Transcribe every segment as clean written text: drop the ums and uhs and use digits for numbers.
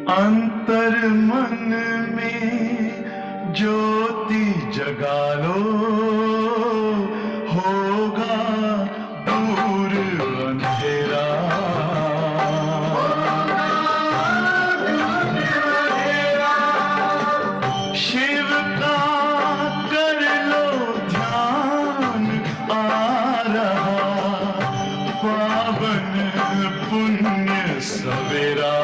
अंतर मन में ज्योति जगा लो, होगा दूर अंधेरा। शिव का कर लो ध्यान, आ रहा पावन पुण्य सवेरा।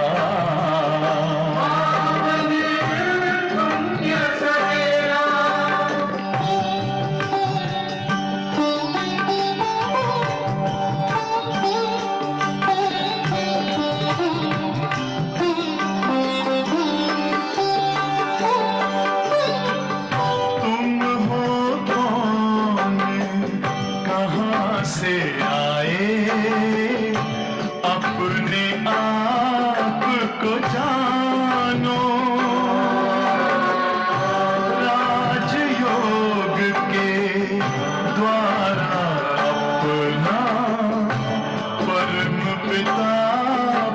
से आए अपने आप को जानो, राजयोग के द्वारा अपना परम पिता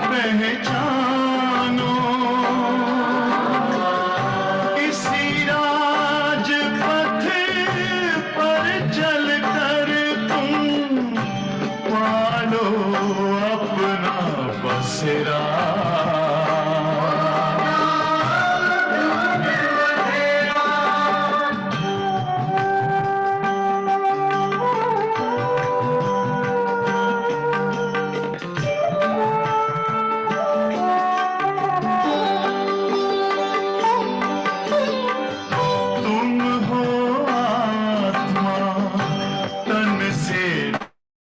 पहचानो। इसी राजपथ पर चलकर पालो अपना बसेरा। तुम हो आत्मा तन से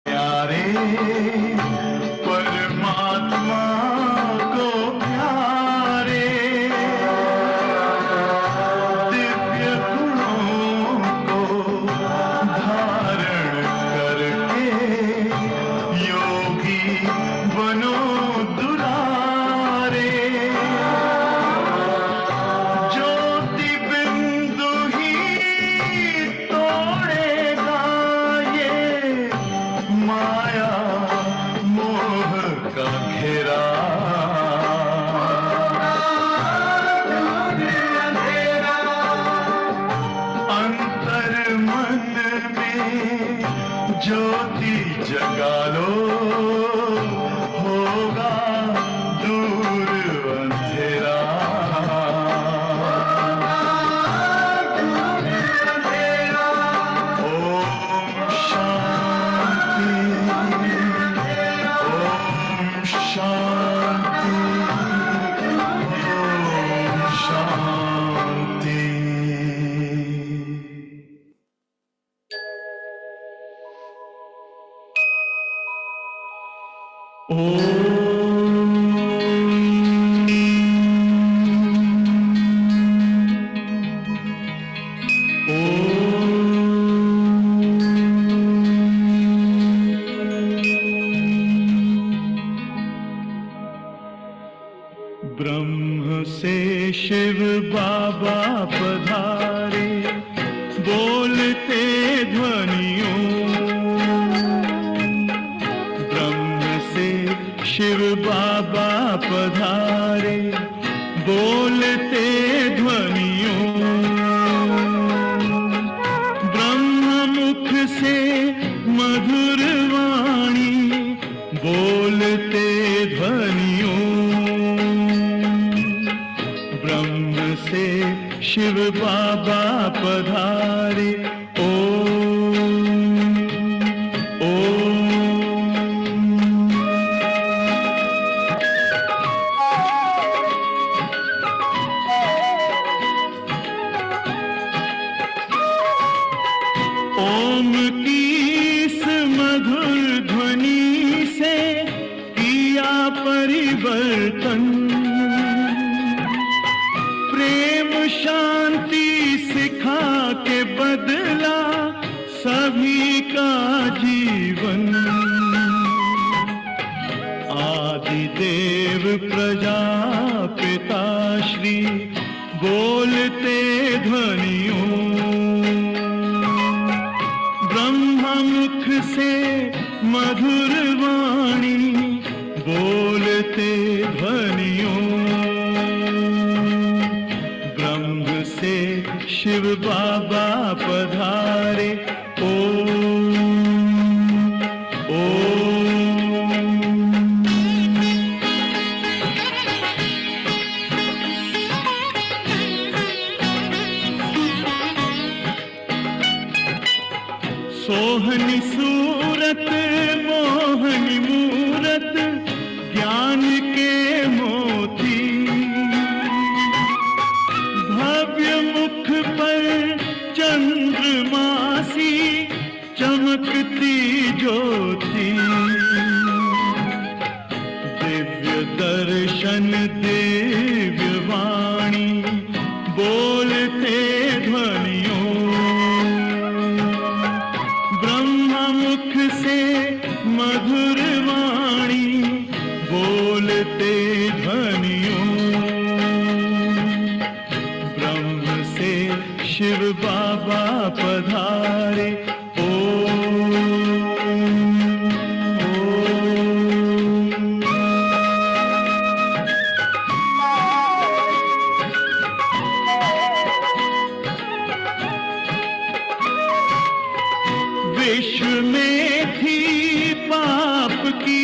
प्यारे, परमात्मा को प्यारे। दिव्य गुणों को धारण करके योगी बनो दुलारे। ज्योति बिंदु ही तोड़ेगा ये माया मोह का घेरा। अंतर मन में ज्योति जगा लो, होगा दूर अंधेरा। ओम शांति, ओम शांति, ओम शांति। ब्रह्म से शिव बाबा पधारे, बोलते ध्वनियों। ब्रह्म से शिव बाबा पधारे, बोलते ध्वनियों। ब्रह्म मुख से मधुर वाणी, बोलते ध्वनियों। ब्रह्म से शिव बाबा पधारे, ओम ओम। ओम की इस मधुर ध्वनि से किया परिवर्तन। प्रेम शांति सिखा के बदला सभी का जीवन। आदिदेव प्रजापिता श्री बोलते ध्वनियों। ब्रह्ममुख से मधुर वाणी, बोलते ध्वनियों, ब्रह्म से शिव बाबा पधारे। विश्व में थी पाप की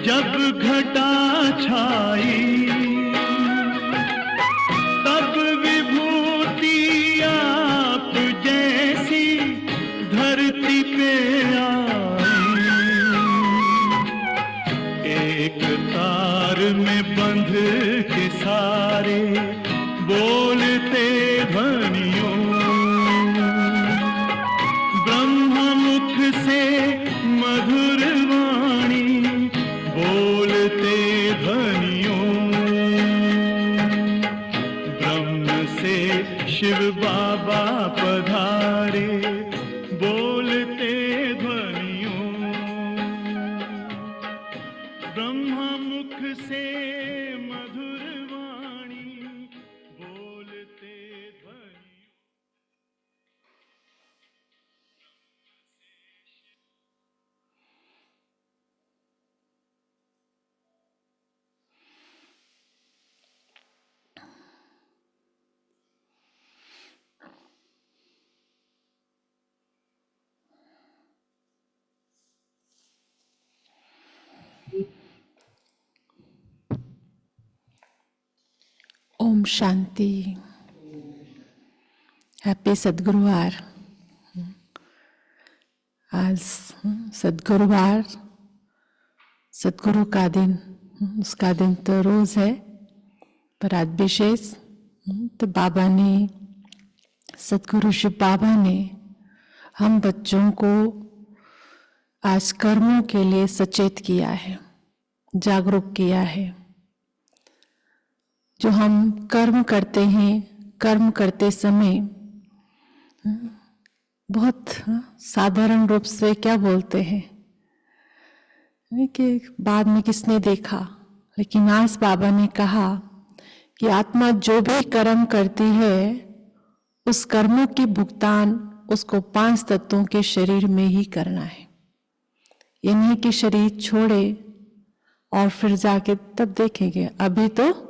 जब घटा छाई, तब विभूति आप जैसी धरती पे आई। एक तार में बंध के सारे बोलते ध्वनियों, से मधुर वाणी बोलते ध्वनियों, ब्रह्म से शिव बाबा पधारे। बोलते ध्वनियों, ब्रह्मा मुख से मधुर वाणी बोलते ध्वनियों। ओम शांति। हैप्पी सद्गुरुवार। आज सद्गुरुवार, सद्गुरु का दिन। उसका दिन तो रोज है, पर आज विशेष तो बाबा ने, सद्गुरु शिव बाबा ने हम बच्चों को आज कर्मों के लिए सचेत किया है, जागरूक किया है। जो हम कर्म करते हैं, कर्म करते समय बहुत साधारण रूप से क्या बोलते हैं कि बाद में किसने देखा, लेकिन आज बाबा ने कहा कि आत्मा जो भी कर्म करती है उस कर्मों की भुगतान उसको 5 तत्वों के शरीर में ही करना है। ये नहीं कि शरीर छोड़े और फिर जाके तब देखेंगे, अभी तो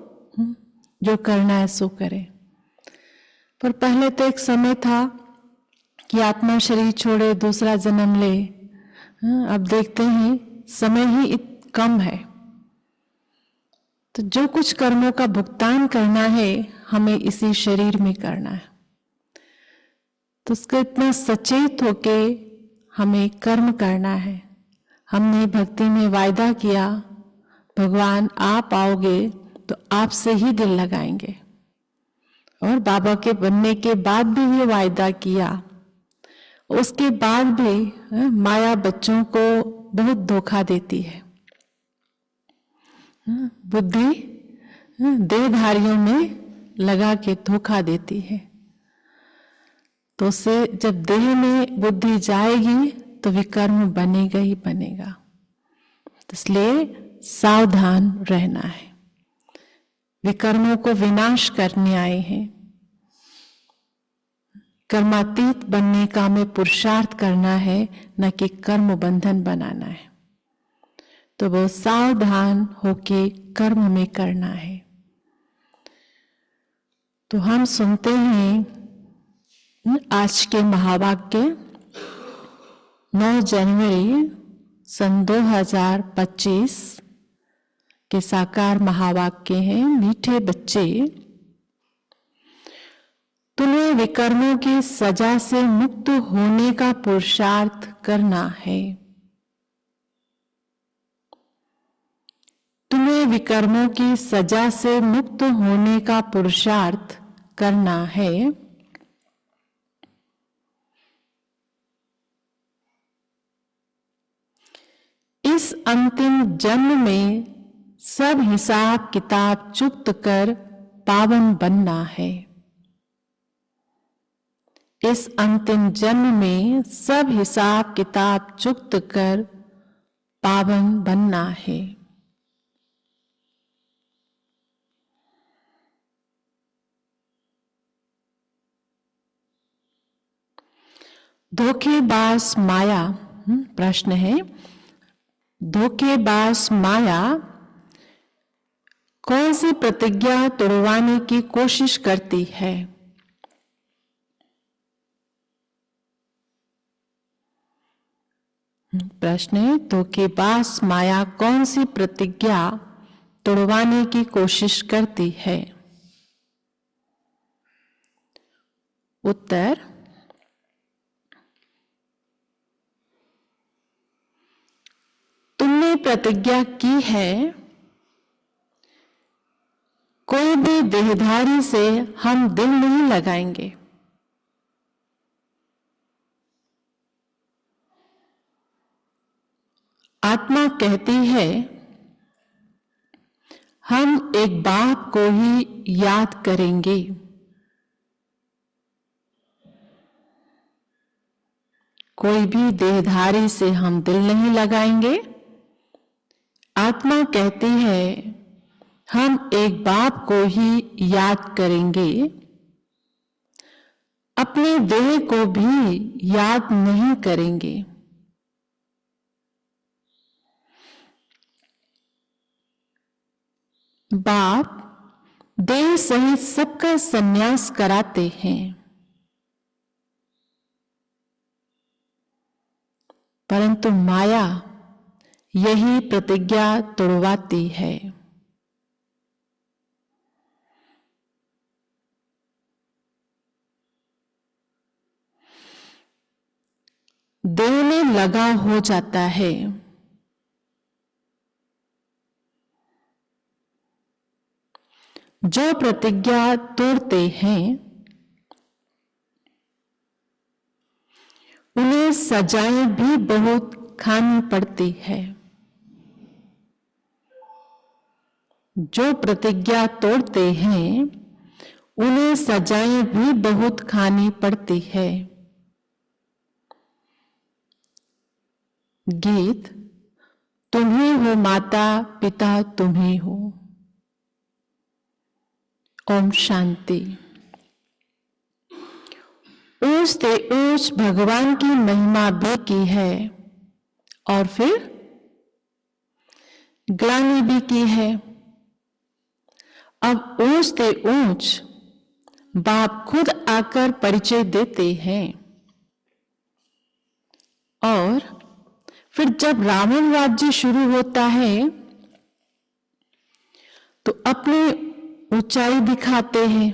जो करना है सो करे। पर पहले तो एक समय था कि आत्मा शरीर छोड़े दूसरा जन्म ले। अब देखते हैं समय ही कम है, तो जो कुछ कर्मों का भुगतान करना है हमें इसी शरीर में करना है। तो उसको इतना सचेत होके हमें कर्म करना है। हमने भक्ति में वायदा किया, भगवान आप आओगे तो आपसे ही दिल लगाएंगे, और बाबा के बनने के बाद भी ये वायदा किया। उसके बाद भी माया बच्चों को बहुत धोखा देती है। बुद्धि देहधारियों में लगा के धोखा देती है। तो उससे जब देह में बुद्धि जाएगी तो विकर्म बनेगा ही बनेगा। इसलिए सावधान रहना है। विकर्मों को विनाश करने आए हैं। कर्मातीत बनने का हमें पुरुषार्थ करना है, न कि कर्म बंधन बनाना है। तो वो सावधान होके कर्म में करना है। तो हम सुनते हैं आज के महावाक्य 9 जनवरी सन 2025 के साकार महावाक्य हैं। मीठे बच्चे, तुम्हें विकर्मों की सजा से मुक्त होने का पुरुषार्थ करना है। तुम्हें विकर्मों की सजा से मुक्त होने का पुरुषार्थ करना है। इस अंतिम जन्म में सब हिसाब किताब चुक्त कर पावन बनना है। इस अंतिम जन्म में सब हिसाब किताब चुक्त कर पावन बनना है। धोखेबाज माया, प्रश्न है, धोखेबाज माया कौन सी प्रतिज्ञा तोड़वाने की कोशिश करती है? प्रश्न है, धोखेबाज माया कौन सी प्रतिज्ञा तोड़वाने की कोशिश करती है? उत्तर, तुमने प्रतिज्ञा की है कोई भी देहधारी से हम दिल नहीं लगाएंगे। आत्मा कहती है हम एक बाप को ही याद करेंगे। कोई भी देहधारी से हम दिल नहीं लगाएंगे। आत्मा कहती है हम एक बाप को ही याद करेंगे, अपने देह को भी याद नहीं करेंगे। बाप देह सहित सबका संन्यास कराते हैं, परंतु माया यही प्रतिज्ञा तोड़वाती है। देह में लगाव हो जाता है। जो प्रतिज्ञा तोड़ते हैं उन्हें सजाएं भी बहुत खानी पड़ती है। जो प्रतिज्ञा तोड़ते हैं उन्हें सजाएं भी बहुत खानी पड़ती है। गीत, तुम ही हो माता पिता, तुम ही हो। ओम शांति। ऊंच से ऊंच भगवान की महिमा भी की है और फिर ग्लानि भी की है। अब ऊंच से ऊंच बाप खुद आकर परिचय देते हैं और फिर जब रावण राज्य शुरू होता है तो अपनी ऊंचाई दिखाते हैं।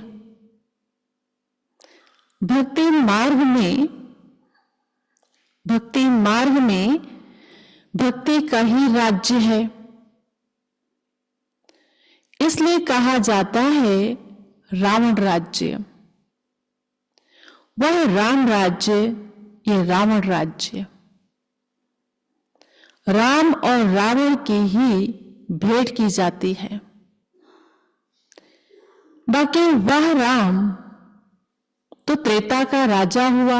भक्ति मार्ग में भक्ति का ही राज्य है। इसलिए कहा जाता है रावण राज्य। वह राम राज्य, ये रावण राज्य। राम और रावण की ही भेंट की जाती है। बाकी वह राम तो त्रेता का राजा हुआ।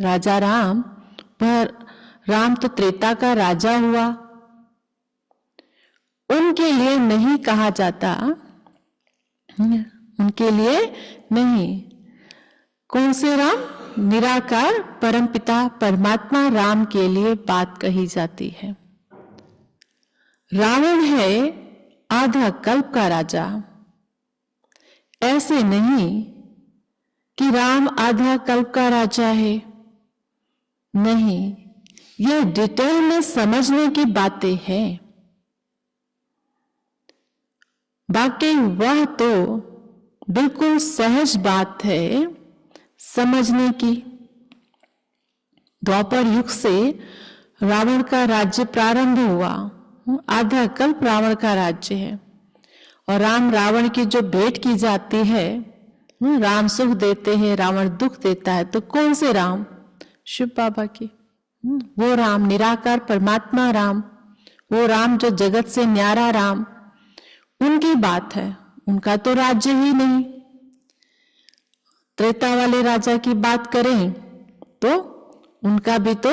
राजा राम, वह राम तो त्रेता का राजा हुआ। उनके लिए नहीं कहा जाता, उनके लिए नहीं। कौन से राम? निराकार परमपिता परमात्मा राम के लिए बात कही जाती है। रावण है आधा कल्प का राजा। ऐसे नहीं कि राम आधा कल्प का राजा है, नहीं, यह डिटेल में समझने की बातें हैं। बाकी वह तो बिल्कुल सहज बात है समझने की। द्वापर युग से रावण का राज्य प्रारंभ हुआ। आधा कल्प रावण का राज्य है और राम रावण की जो भेंट की जाती है, राम सुख देते हैं, रावण दुख देता है, तो कौन से राम? शिव बाबा की, वो राम निराकार परमात्मा राम, वो राम जो जगत से न्यारा राम, उनकी बात है। उनका तो राज्य ही नहीं। त्रेता वाले राजा की बात करें तो उनका भी तो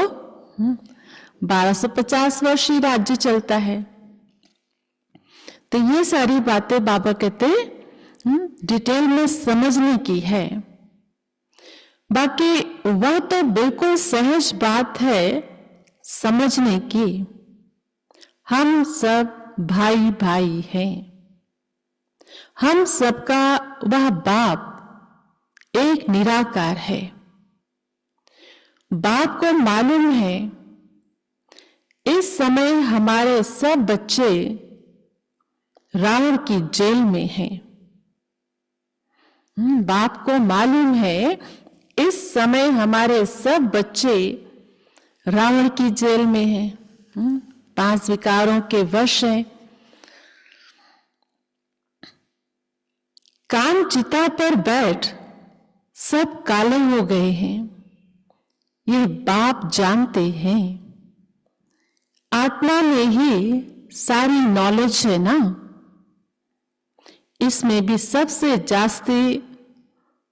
1250 वर्ष ही राज्य चलता है। तो ये सारी बातें बाबा कहते डिटेल में समझने की है। बाकी वह तो बिल्कुल सहज बात है समझने की, हम सब भाई भाई हैं। हम सबका वह बाप एक निराकार है। बाप को मालूम है इस समय हमारे सब बच्चे रावण की जेल में हैं। बाप को मालूम है इस समय हमारे सब बच्चे रावण की जेल में हैं। 5 विकारों के वश हैं। काम चिता पर बैठ सब काले हो गए हैं। ये बाप जानते हैं। आत्मा में ही सारी नॉलेज है ना। इसमें भी सबसे जास्ती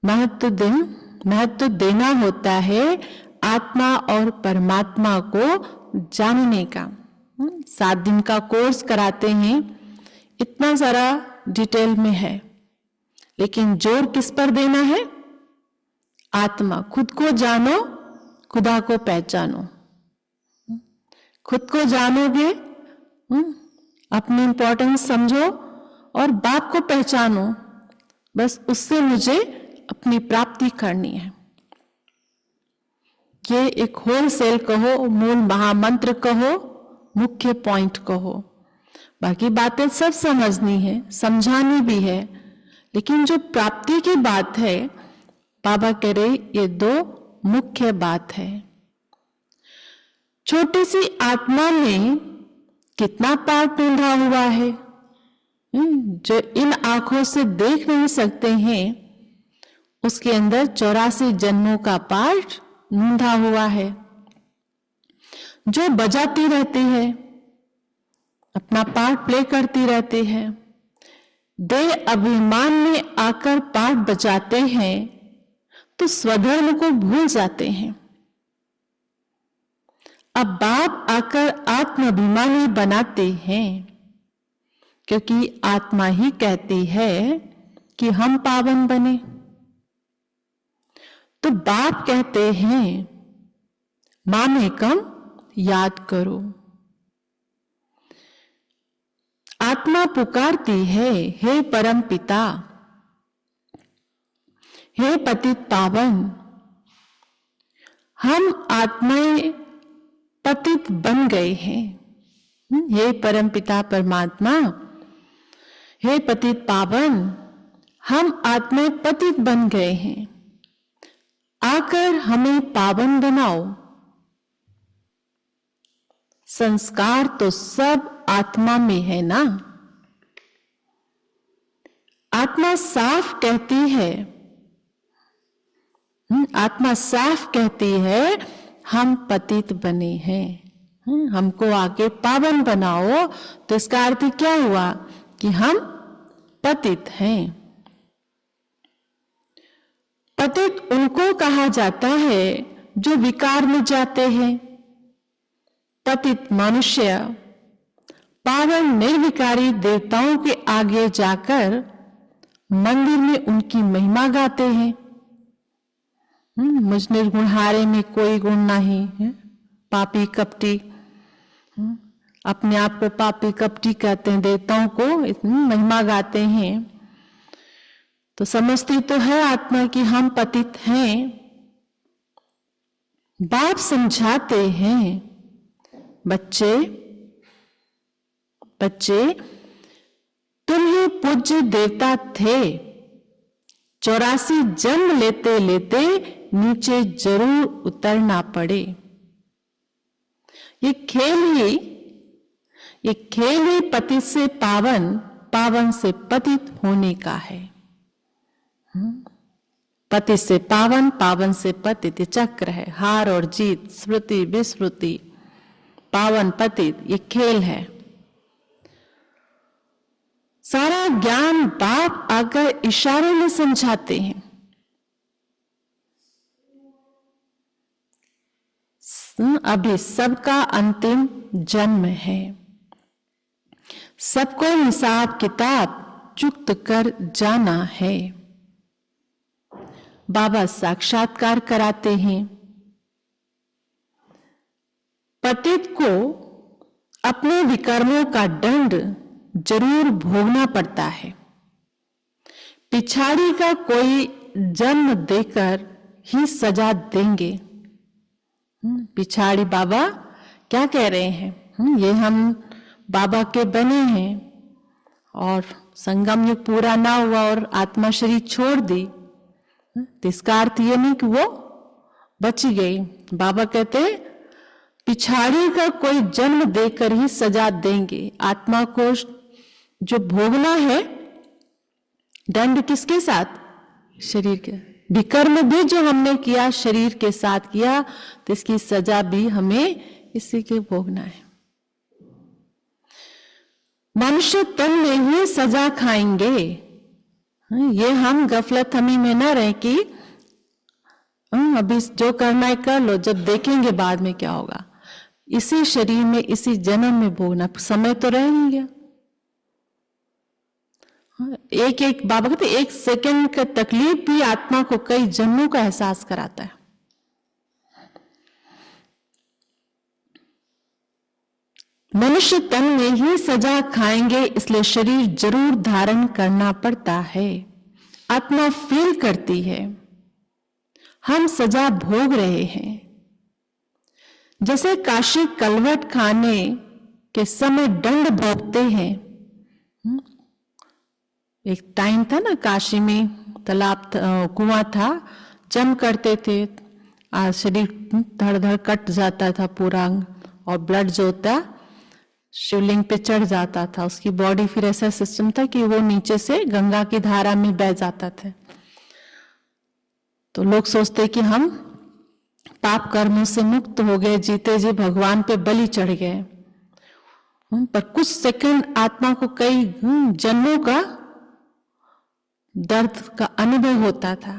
महत्व देना होता है आत्मा और परमात्मा को जानने का। 7 दिन का कोर्स कराते हैं, इतना सारा डिटेल में है, लेकिन जोर किस पर देना है? आत्मा। खुद को जानो, खुदा को पहचानो। खुद को जानोगे, अपनी इंपॉर्टेंस समझो और बाप को पहचानो। बस उससे मुझे अपनी प्राप्ति करनी है। ये एक होलसेल कहो, मूल महामंत्र कहो, मुख्य पॉइंट कहो। बाकी बातें सब समझनी है, समझानी भी है, लेकिन जो प्राप्ति की बात है, बाबा कह रहे ये 2 मुख्य बात है। छोटी सी आत्मा में कितना पार्ट ढूंढा हुआ है जो इन आंखों से देख नहीं सकते हैं। उसके अंदर 84 जन्मों का पार्ट ढूंढा हुआ है, जो बजाती रहती है, अपना पार्ट प्ले करती रहती है। देह अभिमान में आकर पार्ट बजाते हैं तो स्वधर्म को भूल जाते हैं। अब बाप आकर आत्माभिमानी बनाते हैं, क्योंकि आत्मा ही कहती है कि हम पावन बने। तो बाप कहते हैं मामेकम याद करो। आत्मा पुकारती है, हे परम पिता, हे पतित पावन। हम आत्माएं पतित बन गए हैं। हे परम पिता परमात्मा, हे पतित पावन, हम आत्माएं पतित बन गए हैं। आकर हमें पावन बनाओ। संस्कार तो सब आत्मा में है ना। आत्मा साफ कहती है, आत्मा साफ कहती है हम पतित बने हैं, हमको आगे पावन बनाओ। तो इसका अर्थ क्या हुआ कि हम पतित हैं। पतित उनको कहा जाता है जो विकार में जाते हैं। पतित मनुष्य पावन निर्विकारी देवताओं के आगे जाकर मंदिर में उनकी महिमा गाते हैं। मुझ निर्गुणहारे में कोई गुण नहीं है, पापी कपटी, अपने आप को पापी कपटी कहते हैं, देवताओं को इतनी महिमा गाते हैं। तो समझती तो है आत्मा कि हम पतित हैं। बाप समझाते हैं, बच्चे तुम ही पूज्य देवता थे। 84 जन्म लेते लेते नीचे जरूर उतरना पड़े। ये खेल ही पतित से पावन, पावन से पतित होने का है। पतित से पावन, पावन से पतित, ये चक्र है, हार और जीत, स्मृति विस्मृति, पावन पतित, ये खेल है। सारा ज्ञान बाप आकर इशारे में समझाते हैं। अभी सबका अंतिम जन्म है। सबको हिसाब किताब चुक्त कर जाना है। बाबा साक्षात्कार कराते हैं। पतित को अपने विकर्मों का दंड जरूर भोगना पड़ता है। पिछाड़ी का कोई जन्म देकर ही सजा देंगे। पिछाड़ी बाबा क्या कह रहे हैं? ये हम बाबा के बने हैं और संगम युग पूरा ना हुआ और आत्मा शरीर छोड़ दी, तो इसका अर्थ ये नहीं कि वो बच गई। बाबा कहते पिछाड़ी का कोई जन्म देकर ही सजा देंगे। आत्मा को जो भोगना है दंड किसके साथ? शरीर के। विकर्म भी जो हमने किया शरीर के साथ किया, तो इसकी सजा भी हमें इसी के भोगना है। मनुष्य तन में ही सजा खाएंगे। ये हम गफलत हमी में ना रहे कि अभी जो करना है कर लो, जब देखेंगे बाद में क्या होगा। इसी शरीर में इसी जन्म में भोगना, समय तो रह नहीं गया। एक एक बाबा कहते एक सेकंड का तकलीफ भी आत्मा को कई जन्मों का एहसास कराता है। मनुष्य तन में ही सजा खाएंगे, इसलिए शरीर जरूर धारण करना पड़ता है। आत्मा फील करती है हम सजा भोग रहे हैं। जैसे काशी कलवट खाने के समय दंड भोगते हैं। एक टाइम था ना, काशी में तालाब कुआं था, जम करते थे, शरीर धड़ धड़ कट जाता था पूरा अंग, और ब्लड जो होता शिवलिंग पे चढ़ जाता था। उसकी बॉडी फिर ऐसा सिस्टम था कि वो नीचे से गंगा की धारा में बह जाता था। तो लोग सोचते कि हम पाप कर्मों से मुक्त हो गए, जीते जी भगवान पे बलि चढ़ गए। पर कुछ सेकंड आत्मा को कई जन्मों का दर्द का अनुभव होता था,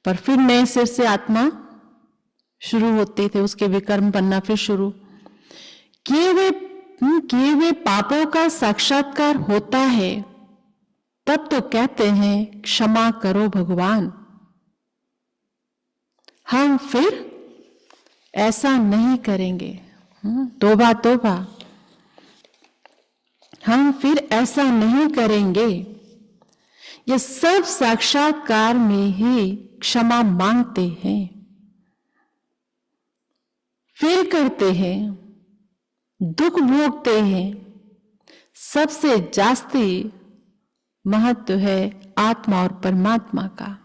पर फिर नए सिर से आत्मा शुरू होते थे, उसके विकर्म बनना फिर शुरू। किए हुए पापों का साक्षात्कार होता है, तब तो कहते हैं क्षमा करो भगवान। हम फिर ऐसा नहीं करेंगे। तौबा तौबा, हम फिर ऐसा नहीं करेंगे। ये सब साक्षात्कार में ही क्षमा मांगते हैं, फिर करते हैं, दुख भोगते हैं। सबसे जास्ती महत्व है आत्मा और परमात्मा का।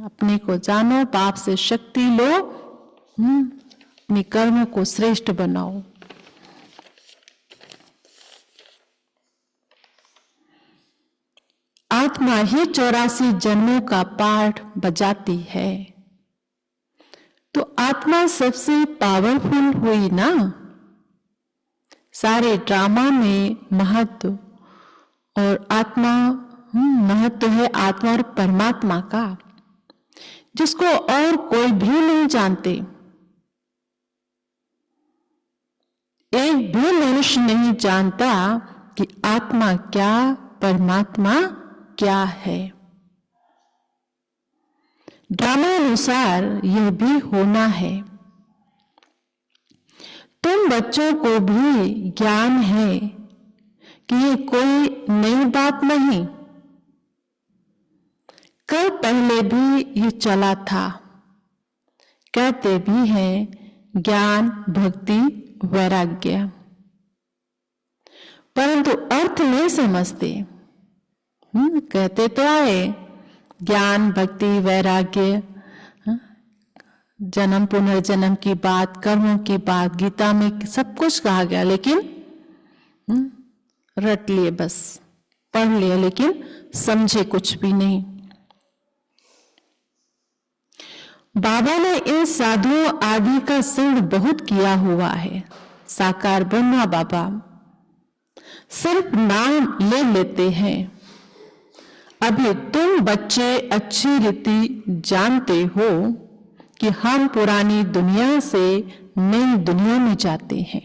अपने को जानो, पाप से शक्ति लो, अपने कर्मों को श्रेष्ठ बनाओ। आत्मा ही 84 जन्मों का पाठ बजाती है। तो आत्मा सबसे पावरफुल हुई ना। सारे ड्रामा में महत्व और आत्मा महत्व है आत्मा और परमात्मा का, जिसको और कोई भी नहीं जानते। एक भी मनुष्य नहीं जानता कि आत्मा क्या, परमात्मा क्या है। ड्रामानुसार यह भी होना है। तुम बच्चों को भी ज्ञान है कि ये कोई नई बात नहीं, कल पहले भी ये चला था। कहते भी हैं ज्ञान, भक्ति, वैराग्य, परंतु अर्थ नहीं समझते। कहते तो आए ज्ञान, भक्ति, वैराग्य, जन्म पुनर्जन्म की बात, कर्मों की बात, गीता में सब कुछ कहा गया, लेकिन रट लिए, बस पढ़ लिए, लेकिन समझे कुछ भी नहीं। बाबा ने इन साधुओं आदि का संग बहुत किया हुआ है। साकार ब्रह्मा बाबा सिर्फ नाम ले लेते हैं। अभी तुम बच्चे अच्छी रीति जानते हो कि हम पुरानी दुनिया से नई दुनिया में जाते हैं।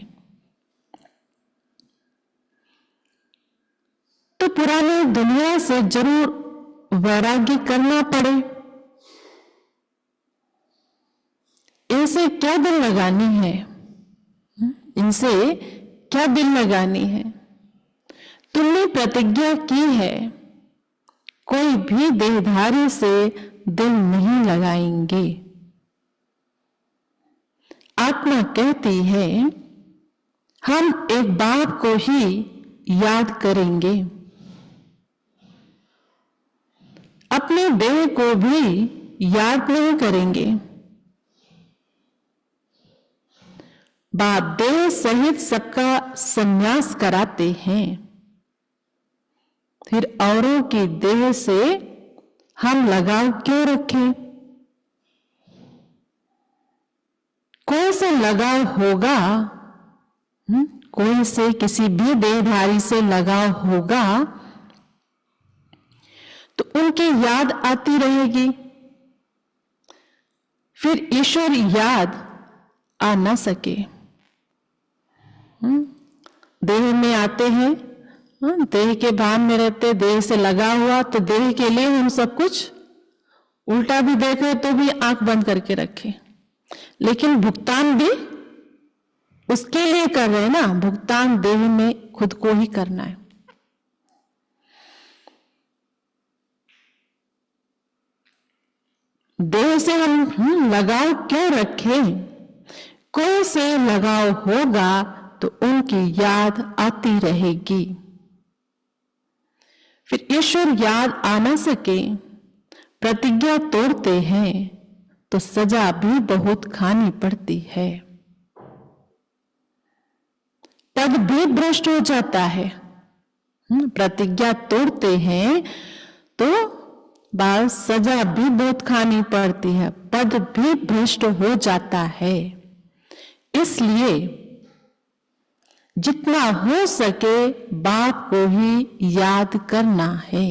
तो पुरानी दुनिया से जरूर वैराग्य करना पड़े, इनसे क्या दिल लगानी है? इनसे क्या दिल लगानी है? तुमने प्रतिज्ञा की है कोई भी देहधारी से दिल नहीं लगाएंगे। आत्मा कहती है हम एक बाप को ही याद करेंगे, अपने देह को भी याद नहीं करेंगे। बाप देह सहित सबका संन्यास कराते हैं, फिर औरों की देह से हम लगाव क्यों रखें? कोई से लगाव होगा, कोई से किसी भी देहधारी से लगाव होगा तो उनकी याद आती रहेगी, फिर ईश्वर याद आ ना सके। देह में आते हैं, देह के भान में रहते, देह से लगा हुआ, तो देह के लिए हम सब कुछ उल्टा भी देखे तो भी आंख बंद करके रखे, लेकिन भुगतान भी उसके लिए कर रहे हैं ना। भुगतान देह में खुद को ही करना है। देह से हम लगाव क्यों रखें? कोई से लगाव होगा तो उनकी याद आती रहेगी, फिर ईश्वर याद आ ना सके। प्रतिज्ञा तोड़ते हैं तो सजा भी बहुत खानी पड़ती है, पद भी भ्रष्ट हो जाता है। प्रतिज्ञा तोड़ते हैं तो बाद सजा भी बहुत खानी पड़ती है, पद भी भ्रष्ट हो जाता है। इसलिए जितना हो सके बाप को ही याद करना है।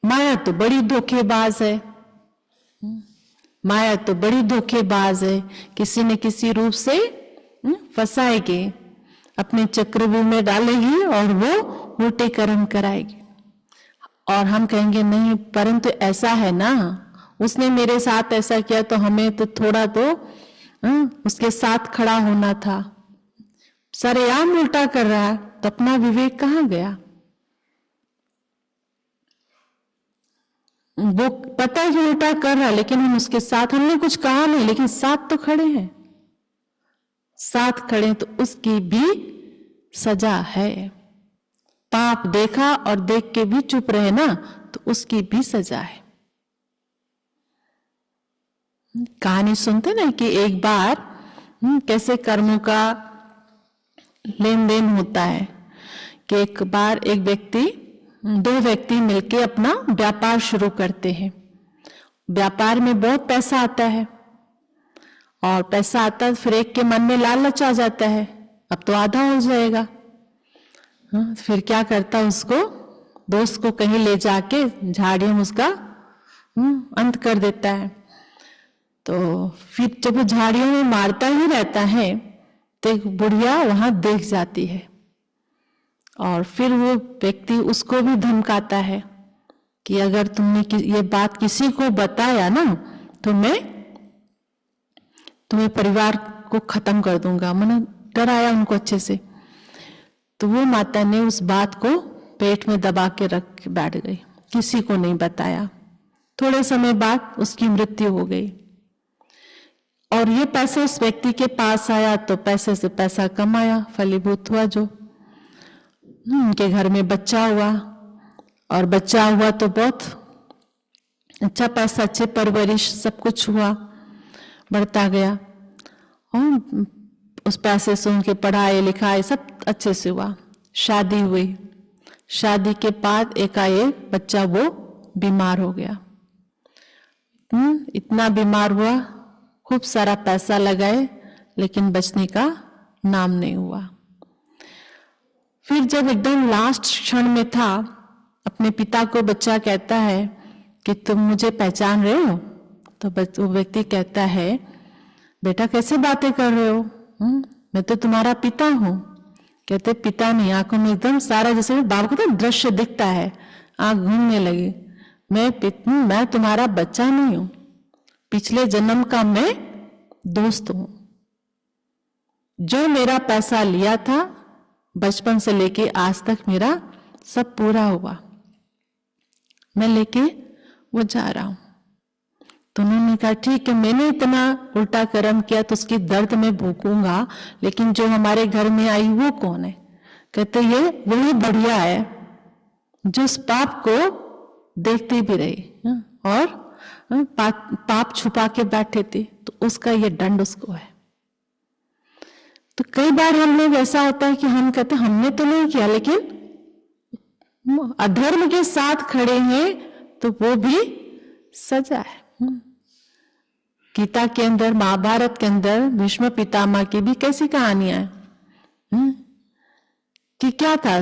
माया तो बड़ी धोखेबाज है, माया तो बड़ी धोखेबाज है, किसी न किसी रूप से फंसाएगी, अपने चक्रव्यूह में डालेगी और वो उल्टे कर्म कराएगी। और हम कहेंगे नहीं, परंतु ऐसा है ना, उसने मेरे साथ ऐसा किया तो हमें तो थोड़ा तो उसके साथ खड़ा होना था। सरेआम उल्टा कर रहा है तो अपना विवेक कहाँ गया? वो पता है कि उल्टा कर रहा है, लेकिन हम उसके साथ, हमने कुछ कहा नहीं, लेकिन साथ तो खड़े हैं। साथ खड़े तो उसकी भी सजा है। पाप देखा और देख के भी चुप रहे ना तो उसकी भी सजा है। कहानी सुनते ना कि एक बार कैसे कर्मों का लेन देन होता है कि एक बार एक व्यक्ति, दो व्यक्ति मिलके अपना व्यापार शुरू करते हैं। व्यापार में बहुत पैसा आता है और पैसा आता है, फिर एक के मन में लालच आ जाता है, अब तो आधा हो जाएगा। फिर क्या करता है, उसको दोस्त को कहीं ले जाके झाड़ियों में उसका अंत कर देता है। तो फिर जब वो झाड़ियों में मारता ही रहता है तो एक बुढ़िया वहां देख जाती है और फिर वो व्यक्ति उसको भी धमकाता है कि अगर तुमने ये बात किसी को बताया ना तो मैं तुम्हें परिवार को खत्म कर दूंगा। मैंने डराया उनको अच्छे से। तो वो माता ने उस बात को पेट में दबा के रख के बैठ गई, किसी को नहीं बताया। थोड़े समय बाद उसकी मृत्यु हो गई और ये पैसे उस व्यक्ति के पास आया तो पैसे से पैसा कमाया, फलीभूत हुआ, जो उनके घर में बच्चा हुआ और बच्चा हुआ तो बहुत अच्छा पैसा, अच्छे परवरिश, सब कुछ हुआ, बढ़ता गया और उस पैसे से उनके पढ़ाई लिखाई सब अच्छे से हुआ। शादी हुई, शादी के बाद एकाएक बच्चा वो बीमार हो गया। इतना बीमार हुआ, खूब सारा पैसा लगाए लेकिन बचने का नाम नहीं हुआ। फिर जब एकदम लास्ट क्षण में था, अपने पिता को बच्चा कहता है कि तुम मुझे पहचान रहे हो? तो वो व्यक्ति कहता है, बेटा कैसे बातें कर रहे हो, मैं तो तुम्हारा पिता हूं। कहते पिता नहीं, आंखों में एकदम सारा जैसे बाप को तो दृश्य दिखता है, आंख घूमने लगी। मैं तुम्हारा बच्चा नहीं हूं, पिछले जन्म का मैं दोस्त हूं। जो मेरा पैसा लिया था बचपन से लेके आज तक मेरा सब पूरा हुआ, मैं लेके वो जा रहा हूं। तो उन्होंने कहा ठीक है, मैंने इतना उल्टा कर्म किया तो उसकी दर्द मैं भोगूंगा, लेकिन जो हमारे घर में आई वो कौन है? कहते ये वही बढ़िया है जो उस पाप को देखते भी रहे और पाप छुपा के बैठे थे, तो उसका ये दंड उसको है। तो कई बार हम लोग ऐसा होता है कि हम कहते हमने तो नहीं किया, लेकिन अधर्म के साथ खड़े हैं तो वो भी सजा है। गीता के अंदर, महाभारत के अंदर भीष्म पितामह की भी कैसी कहानियां हैं कि क्या था,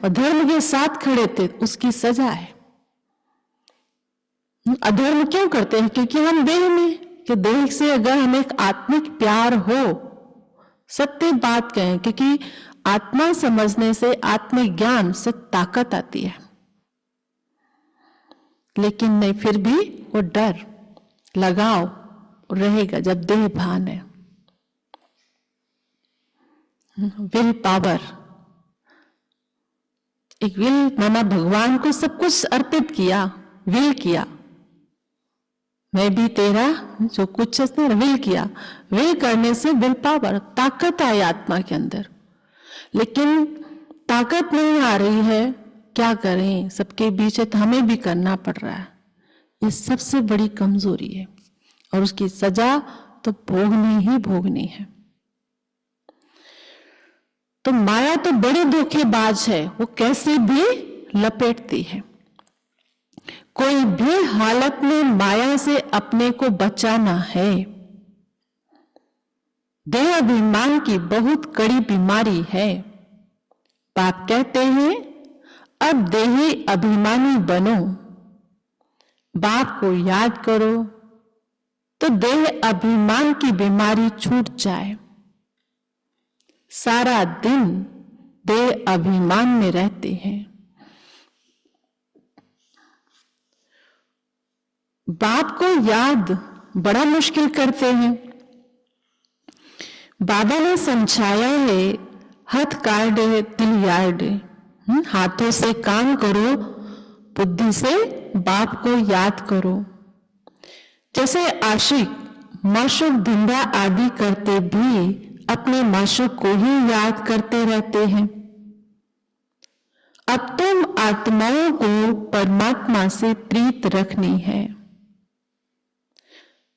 अधर्म के साथ खड़े थे, उसकी सजा है। अधर्म क्यों करते हैं? क्योंकि हम देह में, कि देह से अगर हमें एक आत्मिक प्यार हो, सत्य बात कहें, क्योंकि आत्मा समझने से, आत्मिक ज्ञान से ताकत आती है, लेकिन नहीं, फिर भी वो डर लगाओ रहेगा जब देह भान है। विल पावर, एक विल माना भगवान को सब कुछ अर्पित किया, विल किया, मैं भी तेरा जो कुछ है विल किया। विल करने से विल पावर, ताकत आई आत्मा के अंदर, लेकिन ताकत नहीं आ रही है, क्या करें? सबके बीच है तो हमें भी करना पड़ रहा है। ये सबसे बड़ी कमजोरी है और उसकी सजा तो भोगनी ही भोगनी है। तो माया तो बड़ी धोखेबाज है, वो कैसे भी लपेटती है। कोई भी हालत में माया से अपने को बचाना है। देह अभिमान की बहुत कड़ी बीमारी है। बाप कहते हैं अब देही अभिमानी बनो, बाप को याद करो तो देह अभिमान की बीमारी छूट जाए। सारा दिन देह अभिमान में रहते हैं। बाप को याद बड़ा मुश्किल करते हैं। बाबा ने समझाया है, हाथ काटे दिल याद, हाथों से काम करो, बुद्धि से बाप को याद करो। जैसे आशिक माशूक धंधा आदि करते भी अपने माशूक को ही याद करते रहते हैं। अब तुम आत्माओं को परमात्मा से प्रीत रखनी है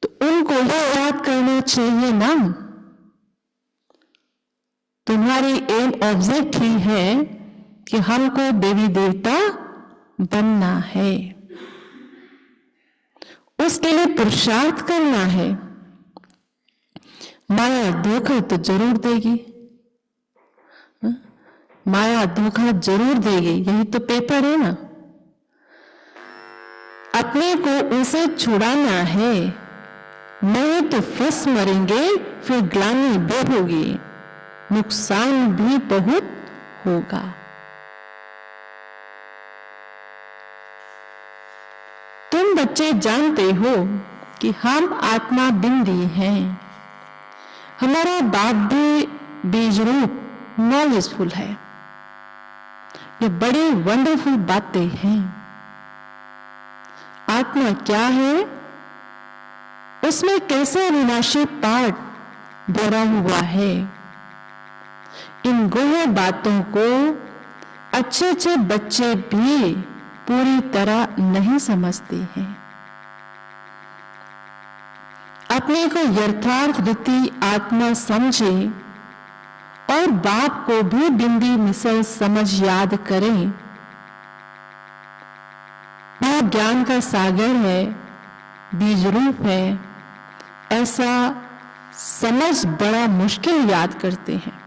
तो उनको ही याद करना चाहिए ना। तुम्हारी एम ऑब्जेक्ट ही है कि हमको देवी देवता बनना है, उसके लिए पुरुषार्थ करना है। माया धोखा तो जरूर देगी, माया धोखा जरूर देगी, यही तो पेपर है ना। अपने को उनसे छुड़ाना है, नहीं तो फंस मरेंगे, फिर ग्लानि भी होगी, नुकसान भी बहुत होगा। तुम बच्चे जानते हो कि हम आत्मा बिंदी हैं। हमारा बाप भी बीज रूप नॉलेजफुल है। ये बड़ी वंडरफुल बातें हैं। आत्मा क्या है, उसमें कैसे अविनाशी पाठ भरा हुआ है। इन गोह बातों को अच्छे अच्छे बच्चे भी पूरी तरह नहीं समझते हैं। अपने को यथार्थ रीति आत्मा समझे और बाप को भी बिंदी मिसल समझ याद करें। वह ज्ञान का सागर है, बीज रूप है, ऐसा समझ बड़ा मुश्किल याद करते हैं।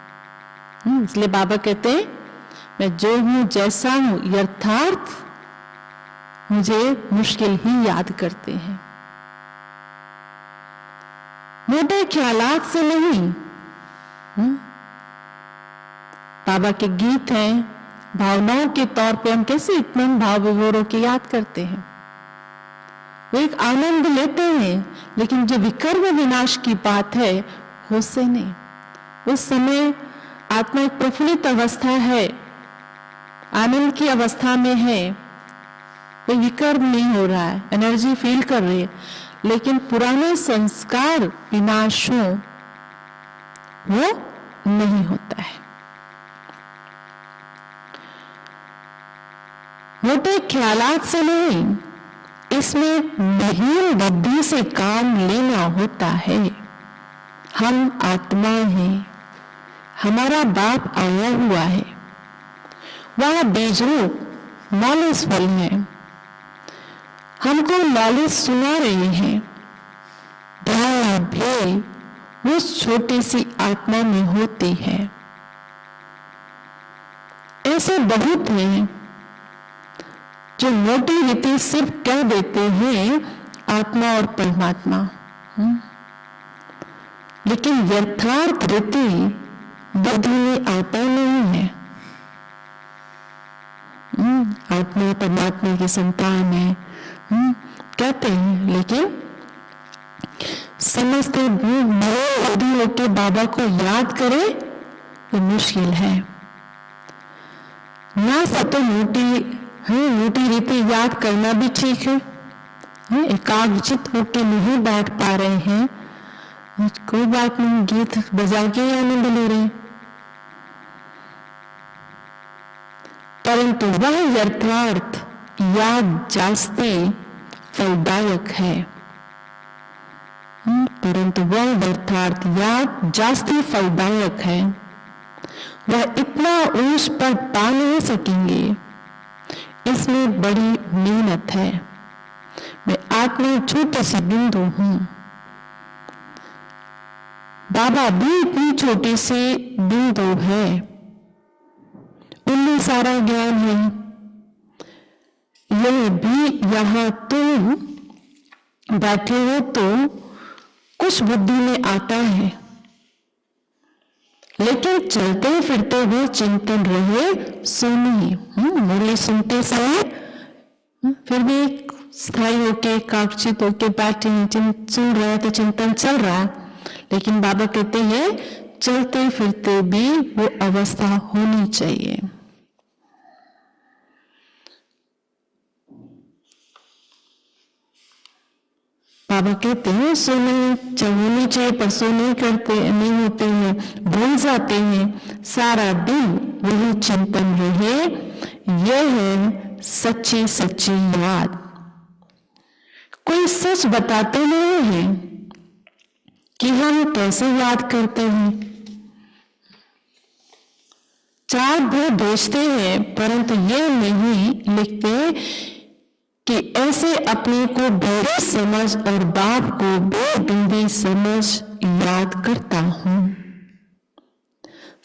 इसलिए बाबा कहते हैं मैं जो हूं जैसा हूं यथार्थ मुझे मुश्किल ही याद करते हैं। मोटे ख्यालात से नहीं। बाबा के गीत हैं, भावनाओं के तौर पे हम कैसे इतने भाव विभोरों की याद करते हैं, वो एक आनंद लेते हैं, लेकिन जो विकर्म विनाश की बात है उससे नहीं। उस समय आत्मा एक प्रफुल्लित अवस्था है, आनंद की अवस्था में है, कोई विकर्म नहीं हो रहा है, एनर्जी फील कर रही है, लेकिन पुराने संस्कार विनाश हो वो नहीं होता है। मोटे ख्यालात से नहीं, इसमें महीन बुद्धि से काम लेना होता है। हम आत्मा हैं, हमारा बाप आया हुआ है, वह बीज रूप नॉलेजफुल है, हमको नॉलेज सुना रहे हैं। धारणा भी उस छोटी सी आत्मा में होती है। ऐसे बहुत हैं जो मोटी रीति सिर्फ कह देते हैं आत्मा और परमात्मा, लेकिन यथार्थ रीति बुद्धि में आता नहीं है। आत्मा परमात्मा की संतान है कहते हैं, लेकिन समझते बुद्धि होकर बाबा को याद करे ये मुश्किल है। ना तो मोटी रीति याद करना भी ठीक है, एकाग्रचित होकर नहीं बैठ पा रहे हैं, कोई बात नहीं, गीत बजा के आनंद ले रहे हैं, परंतु वह यथार्थ याद जास्ती फलदायक है। परंतु वह यथार्थ याद जास्ती फलदायक है। वह इतना ऊंच पर पा नहीं सकेंगे, इसमें बड़ी मेहनत है। मैं आत्मा छोटे से बिंदु हूं, बाबा भी इतनी छोटी सी बिंदु है, उनमें सारा ज्ञान है। यह भी यहां तुम बैठे हो तो कुछ बुद्धि में आता है, लेकिन चलते फिरते हुए चिंतन रहे सुनिए। मुरली सुनते समय फिर भी स्थायी होके कागचित होके बैठे हैं, सुन रहे हैं तो चिंतन चल रहा है, लेकिन बाबा कहते हैं चलते फिरते भी वो अवस्था होनी चाहिए। बाबा कहते हैं सोने होनी चाहिए, पर सो नहीं करते, नहीं होते हैं, भूल जाते हैं, सारा दिन वही चिंतन रहे। यह है सच्ची सच्ची याद। कोई सच बताते नहीं है कि हम कैसे याद करते हैं। चार भर भेजते हैं, परंतु यह नहीं लिखते कि ऐसे अपने को बड़ी समझ और बाप को बेबूंदी समझ याद करता हूं।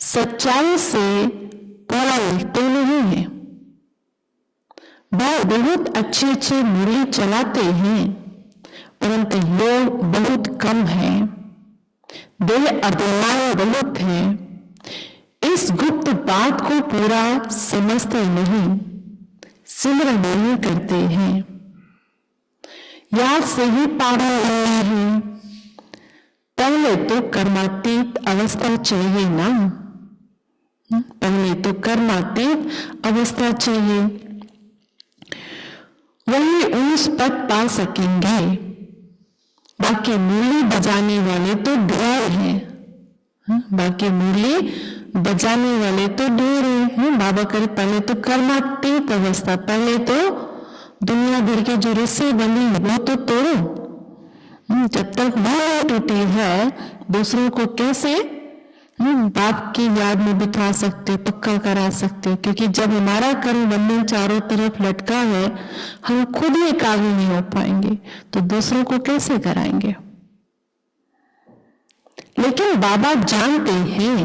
सच्चाई से पूरा लिखते नहीं है। बहुत अच्छे अच्छे मुरली चलाते हैं, परंतु लोग बहुत कम है, देह अभिमान बहुत है। इस गुप्त बात को पूरा समझते नहीं, सिमरन नहीं करते हैं। याद से ही पावन बनना है। पहले तो कर्मातीत अवस्था चाहिए ना, पहले तो कर्मातीत अवस्था चाहिए, वही उस पद पा सकेंगे। बाकी मुरली बजाने वाले तो ढेर हैं, बाकी मुरली बजाने वाले तो ढेर हैं। बाबा करे पहले तो कर्मातीत अवस्था, पहले तो दुनिया भर के जो रस्से बनी वो तो तोड़ो। जब तक वो टूटी है, दूसरों को कैसे बाप की याद में बिठा सकते हो, पक्का करा सकते हो। क्योंकि जब हमारा कर्म बंधन चारों तरफ लटका है, हम खुद ही एकाग्र नहीं हो पाएंगे तो दूसरों को कैसे कराएंगे। लेकिन बाबा जानते हैं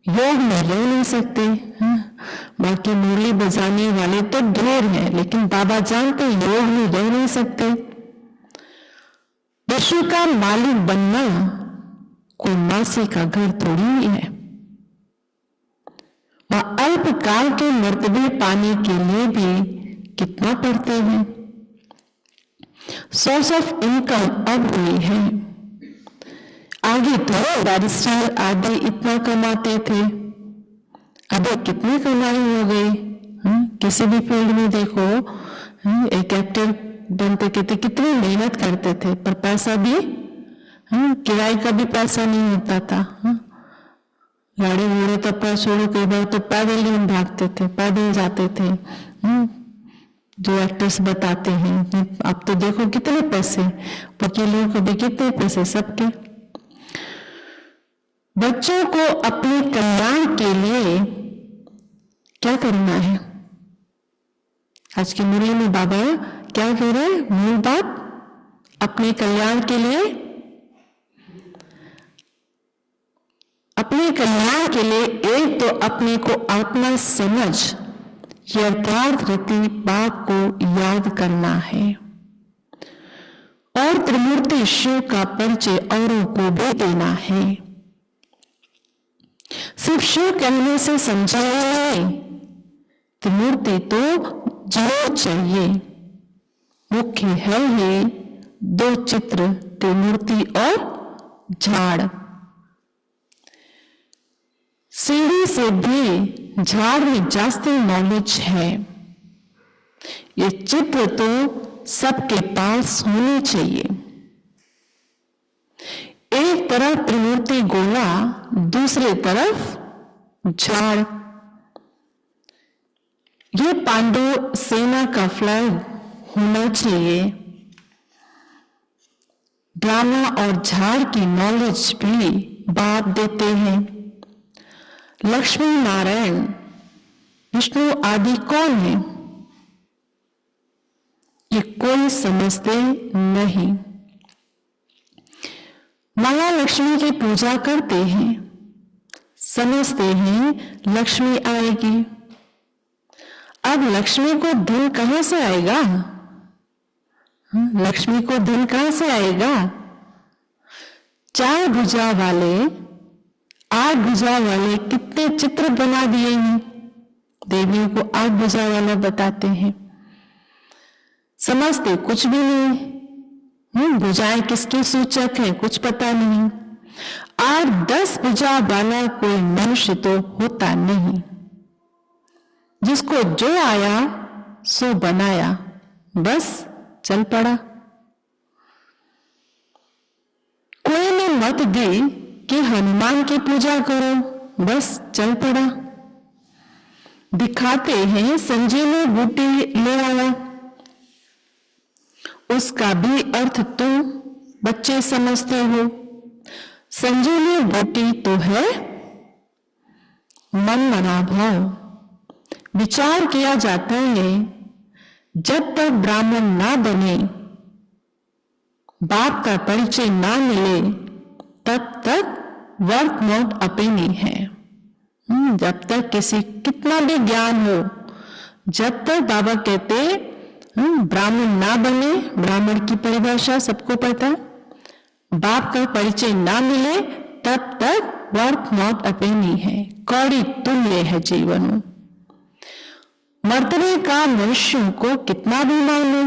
योग में रह नहीं सकते। बाकी मुरली बजाने वाले तो ढेर हैं, लेकिन बाबा जानते योग में रह नहीं सकते। पशु का मालिक बनना कोई मासी का घर थोड़ी है। और अल्पकाल के मर्तबे पाने के लिए भी कितना पढ़ते हैं। सोर्स ऑफ इनकम अब हुई है। आगे तो बैरिस्टर आदि इतना कमाते थे, अभी कितनी कमाई हो गई। किसी भी फील्ड में देखो, एक एक्टर बनते कहते कितनी मेहनत करते थे, पर पैसा भी किराए का भी पैसा नहीं होता था। गाड़ी घोड़े तो पर छोड़ो, कई बार तो पैदल ही हम भागते थे, पैदल जाते थे। जो एक्टर्स बताते हैं, अब तो देखो कितने पैसे, वकीलों को भी कितने पैसे, सबके। बच्चों को अपने कल्याण के लिए क्या करना है? आज की मुरली में बाबा क्या कह रहे हैं? मूल बात, अपने कल्याण के लिए, अपने कल्याण के लिए एक तो अपने को आत्मा समझ यथार्थ रीति बात को याद करना है और त्रिमूर्ति शिव का परिचय औरों को भी देना है। सिर्फ शिव कहने से समझाना नहीं, त्रिमूर्ति तो जरूर चाहिए। मुख्य है ही दो चित्र, त्रिमूर्ति और झाड़। सीढ़ी से भी झाड़ में जास्ती नॉलेज है। ये चित्र तो सबके पास होने चाहिए। एक तरफ त्रिमूर्ति गोला, दूसरी तरफ झाड़। ये पांडव सेना का फ्लैग होना चाहिए। ब्रह्मा और झाड़ की नॉलेज भी बाप देते हैं। लक्ष्मी नारायण विष्णु आदि कौन है, ये कोई समझते नहीं। महालक्ष्मी की पूजा करते हैं, समझते हैं लक्ष्मी आएगी। अब लक्ष्मी को धन कहां से आएगा? लक्ष्मी को धन कहां से आएगा? 4 भुजा वाले, 8 भुजा वाले कितने चित्र बना दिए हैं। देवियों को 8 भुजा वाला बताते हैं, समझते कुछ भी नहीं। भुजाएं किसके सूचक है कुछ पता नहीं। 8-10 भुजा वाला कोई मनुष्य तो होता नहीं। जिसको जो आया सो बनाया, बस चल पड़ा। कोई ने मत दी कि हनुमान की पूजा करो, बस चल पड़ा। दिखाते हैं संजीवनी बूटी ले आया, उसका भी अर्थ तुम बच्चे समझते हो। संजीवनी बूटी तो है मन मना भाव। विचार किया जाता है जब तक ब्राह्मण ना बने, बाप का परिचय ना मिले, तब तक वर्थ नॉट अपेनी है। जब तक किसी कितना भी ज्ञान हो, जब तक बाबा कहते ब्राह्मण ना बने, ब्राह्मण की परिभाषा सबको पता, बाप का परिचय ना मिले, तब तक वर्थ नॉट अपेनी है। कौड़ी तुल्य है जीवन। मर्तबे का मनुष्यों को कितना भी माने।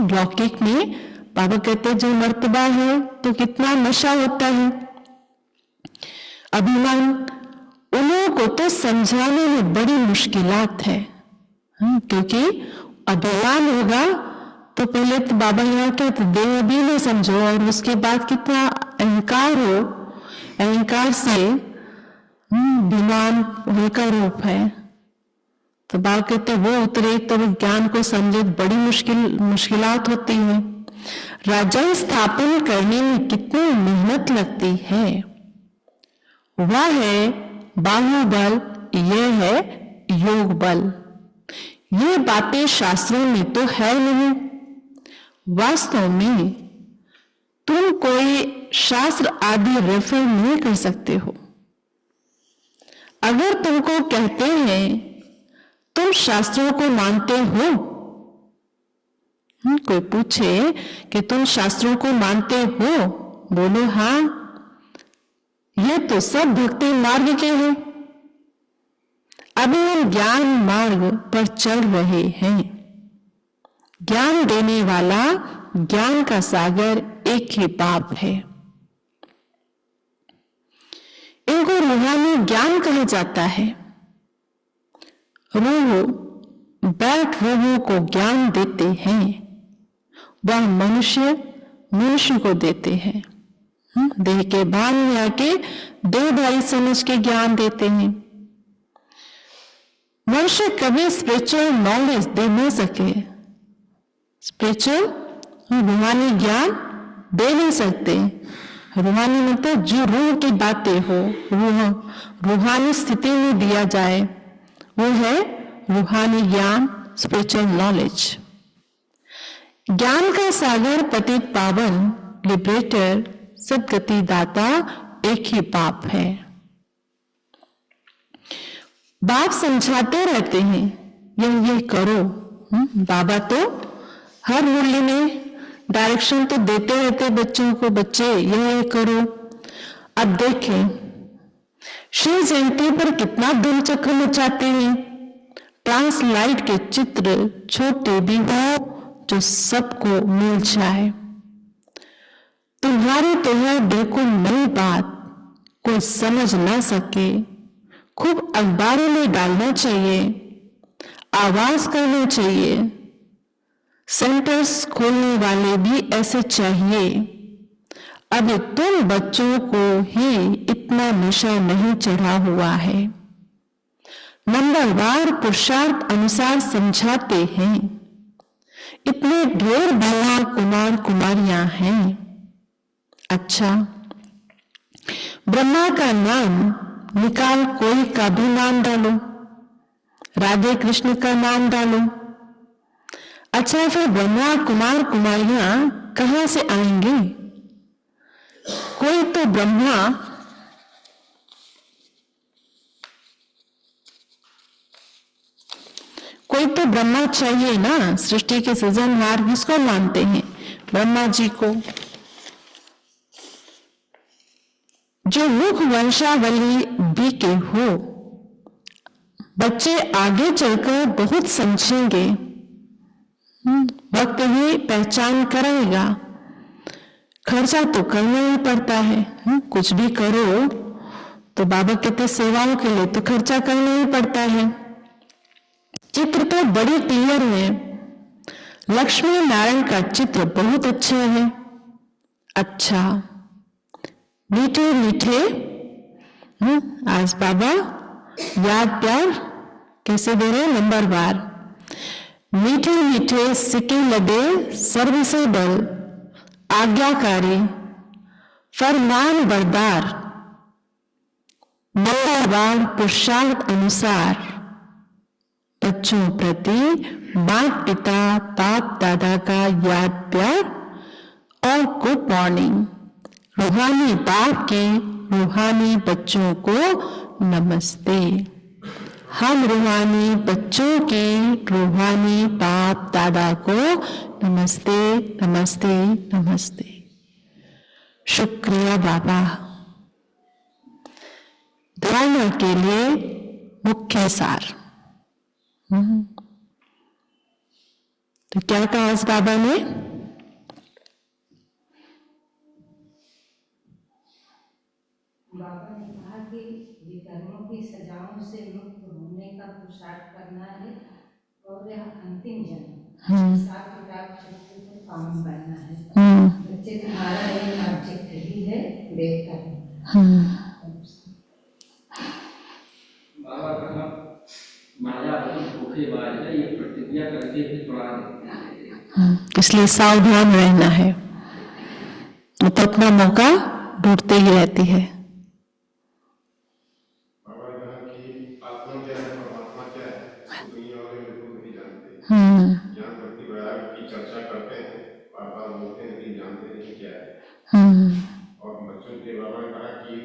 लौकिक में बाबा कहते जो मर्तबा है तो कितना नशा होता है। अभिमान उन्हों को तो समझाने में बड़ी मुश्किलात है, क्योंकि अभिमान होगा तो पहले तो बाबा यहाँ कहते देह भी नहीं समझो, और उसके बाद कितना अहंकार हो, अहंकार से विमान हल्का रूप है। तो बाबा कहते वो उतरे तो ज्ञान को समझे बड़ी मुश्किलात होती है। राज्य स्थापन करने में कितनी मेहनत लगती है। वह है बाहुबल, ये है योग बल। ये बातें शास्त्रों में तो है नहीं। वास्तव में तुम कोई शास्त्र आदि रेफर नहीं कर सकते हो। अगर तुमको कहते हैं तुम शास्त्रों को मानते हो, कोई पूछे कि तुम शास्त्रों को मानते हो, बोलो हाँ, ये तो सब भक्ति मार्ग के हैं। अभी हम ज्ञान मार्ग पर चल रहे हैं। ज्ञान देने वाला, ज्ञान का सागर एक ही बाप है। इनको रूहानी ज्ञान कहा जाता है। रूह बैठ रूहों को ज्ञान देते हैं, वह मनुष्य को देते हैं। देह के भान में आके दो भाई समझ के ज्ञान देते हैं। मनुष्य कभी स्पिरिचुअल नॉलेज दे नहीं सके, स्पिरिचुअल रूहानी ज्ञान दे नहीं सकते। रूहानी मतलब जो रूह की बातें हो, रूहानी स्थिति में दिया जाए, वो है रूहानी ज्ञान, स्पिरिचुअल नॉलेज। ज्ञान का सागर पतित पावन, लिबरेटर, सदगति दाता एक ही बाप है। बाप समझाते रहते हैं, ये करो। बाबा तो हर मुरली में डायरेक्शन तो देते रहते बच्चों को, बच्चे ये करो। अब देखें शिव जयंती पर कितना धूम चक्र मचाते हैं। ट्रांसलाइट के चित्र छोटे भी हो जो सबको मिल जाए। तुम्हारी तो है बिल्कुल नई बात, कोई समझ ना सके, खूब अखबारों में डालना चाहिए, आवाज करना चाहिए। सेंटर्स खोलने वाले भी ऐसे चाहिए। अभी तुम बच्चों को ही इतना नशा नहीं चढ़ा हुआ है। नंबरवार पुरुषार्थ अनुसार समझाते हैं। इतने ढेर ब्रह्मा कुमार कुमारियां हैं। अच्छा, ब्रह्मा का नाम निकाल कोई का भी नाम डालो, राधे कृष्ण का नाम डालो। अच्छा, फिर ब्रह्मा कुमार कुमारियां कहां से आएंगे? कोई तो ब्रह्मा चाहिए ना। सृष्टि के सृजनहार किसको मानते हैं? ब्रह्मा जी को। जो मुख वंशावली बी के हो, बच्चे आगे चलकर बहुत समझेंगे। वक्त ही पहचान कराएगा। खर्चा तो करना ही पड़ता है। कुछ भी करो तो बाबा कहते सेवाओं के लिए तो खर्चा करना ही पड़ता है। चित्र तो बड़ी क्लियर है। लक्ष्मी नारायण का चित्र बहुत अच्छा है। अच्छा, मीठे मीठे आज बाबा याद प्यार कैसे दे रहे? नंबरवार। मीठे मीठे सिके लदे सर्व से बल, आज्ञाकारी फरमान बरदार, नंबरवार पुरुषार्थ अनुसार बच्चों प्रति माता पिता बाप दादा का याद प्यार और गुड मॉर्निंग। रूहानी बाप के रूहानी बच्चों को नमस्ते। हम रूहानी बच्चों के रूहानी बाप दादा को नमस्ते नमस्ते नमस्ते। शुक्रिया बाबा। धारणा के लिए मुख्य सार। तो क्या कहा इस बाबा ने? बाबा ने कहा कि विकर्मों की सजाओं से मुक्त होने का पुरुषार्थ करना है और यह अंतिम जन्म हिसाब किताब चक्र को काम करना है। बच्चे तुम्हारा एक ऑब्जेक्ट ही है, देख कर। बाबा कहा माया बहुत धोखेबाज है, ये प्रतिज्ञा करके भी तोड़ा देते हैं। इसलिए सावधान रहना है, तो अपना मौका ढूंढते ही रहती है। बाबा ने कहा कि आत्मा क्या है, परमात्मा क्या है, दुनिया वाले बिल्कुल नहीं जानते। ज्ञान भक्ति वैराग्य की चर्चा करते हैं, बार बार बोलते हैं, लेकिन जानते नहीं क्या है। और बच्चों के बाबा ने कहा कि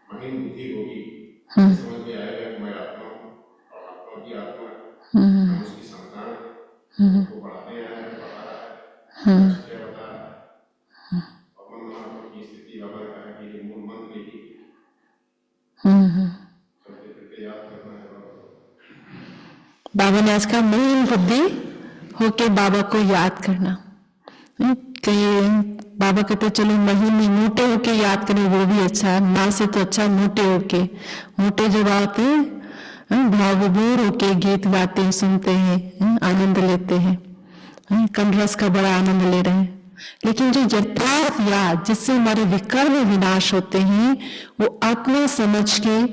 महीन बुद्धि होगी, समझ में आएगा कि मैं आत्मा हूँ और आत्मा की आत्मा है, हम उसकी संतान है, उसको पढ़ाने आया है, पढ़ा रहा है, क्या बता रहा है। और मन महात्मा की स्थिति बाबा ने कहा कि मूल मंत्र लिखी करते करते याद करना है बाबा। बाबा ने आज कहा महीन बुद्धि होके बाबा को याद करना। कहीं बाबा कहते चलो महीने मोटे होके याद करें वो भी अच्छा है, माँ से तो अच्छा मोटे होके। मोटे जब आते हैं भाव विभोर होके गीत गाते हैं, सुनते हैं, आनंद लेते हैं, कमरस का बड़ा आनंद ले रहे हैं। लेकिन जो यथार्थ याद जिससे हमारे विकर्म विनाश होते हैं वो आत्मा समझ के